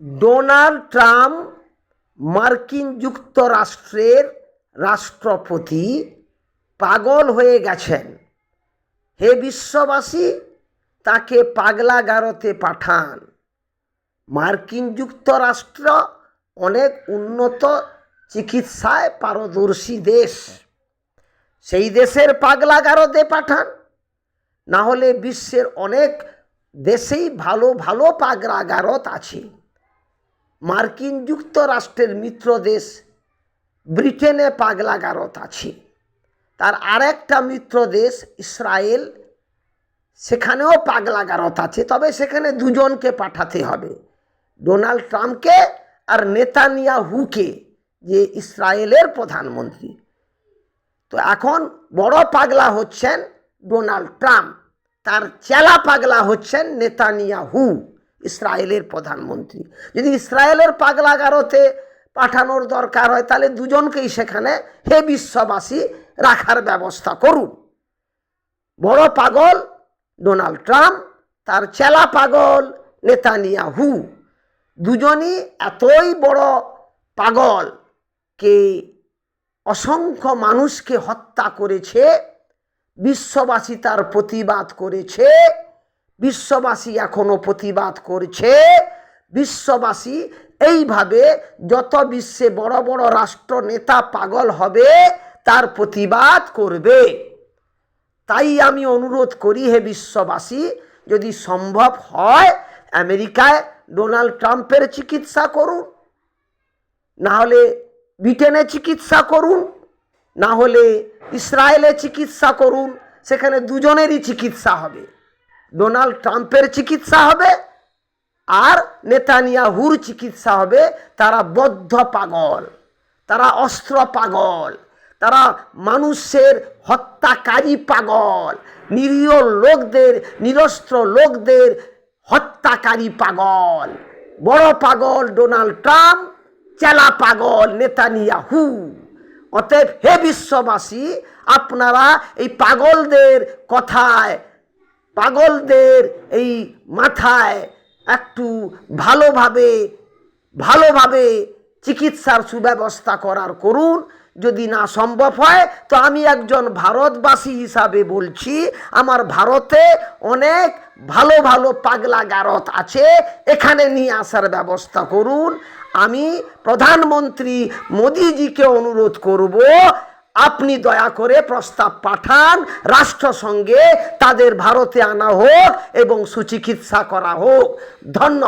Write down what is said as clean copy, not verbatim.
Donald Trump মার্কিন যুক্তরাষ্ট্রের রাষ্ট্রপতি পাগল হয়ে গেছেন। হে বিশ্ববাসী, তাকে পাগলাগারদে পাঠান। মার্কিন যুক্তরাষ্ট্র অনেক উন্নত চিকিৎসায় পারদর্শী দেশ, সেই দেশের পাগলাগারদে পাঠান। না হলে বিশ্বের অনেক দেশেই ভালো ভালো পাগলাগারদ আছে। মার্কিন যুক্তরাষ্ট্রের মিত্র দেশ ব্রিটেনে পাগলাগারদ আছে। তার আরেকটা মিত্র দেশ ইসরায়েল, সেখানেও পাগলাগারদ আছে। তবে সেখানে দুজনকে পাঠাতে হবে, ডোনাল্ড ট্রাম্পকে আর নেতানিয়াহুকে, যে ইসরায়েলের প্রধানমন্ত্রী। তো এখন বড় পাগলা হচ্ছেন ডোনাল্ড ট্রাম্প, তার চেলা পাগলা হচ্ছেন নেতানিয়াহু, ইসরায়েলের প্রধানমন্ত্রী। যদি ইসরায়েলের পাগলাগারদে পাঠানোর দরকার হয়, তাহলে দুজনকেই সেখানে হে বিশ্ববাসী রাখার ব্যবস্থা করুন। বড় পাগল ডোনাল্ড ট্রাম্প, তার চেলা পাগল নেতানিয়াহু। দুজনই এতই বড় পাগল কে অসংখ্য মানুষকে হত্যা করেছে। বিশ্ববাসী তার প্রতিবাদ করেছে, বিশ্ববাসী এখনো প্রতিবাদ করছে। বিশ্ববাসী এইভাবে যত বিশ্বে বড় বড় রাষ্ট্র নেতা পাগল হবে, তার প্রতিবাদ করবে। তাই আমি অনুরোধ করি, হে বিশ্ববাসী, যদি সম্ভব হয় আমেরিকায় ডোনাল্ড ট্রাম্পের চিকিৎসা করুন, না হলে ব্রিটেনে চিকিৎসা করুন, না হলে ইসরায়েলে চিকিৎসা করুন। সেখানে দুজনেরই চিকিৎসা হবে, ডোনাল্ড ট্রাম্পের চিকিৎসা হবে আর নেতানিয়াহুর চিকিৎসা হবে। তারা বদ্ধ পাগল, তারা অস্ত্র পাগল, তারা মানুষের হত্যাকারী পাগল, নিরীহ লোকদের, নিরস্ত্র লোকদের হত্যাকারী পাগল। বড় পাগল ডোনাল্ড ট্রাম্প, চেলা পাগল নেতানিয়াহু। অতএব হে বিশ্ববাসী, আপনারা এই পাগলদের কথায়, পাগলদের এই মাথায় একটু ভালোভাবে চিকিৎসার সুব্যবস্থা করার করুন। যদি না সম্ভব হয়, তো আমি একজন ভারতবাসী হিসাবে বলছি, আমার ভারতে অনেক ভালো ভালো পাগলাগারদ আছে, এখানে নিয়ে আসার ব্যবস্থা করুন। আমি প্রধানমন্ত্রী মোদিজিকে অনুরোধ করব, আপনি দয়া করে প্রস্তাব পাঠান, রাষ্ট্রসংঘে তাদের ভারতে আনা হোক এবং সুচিকিৎসা করা হোক। ধন্যবাদ।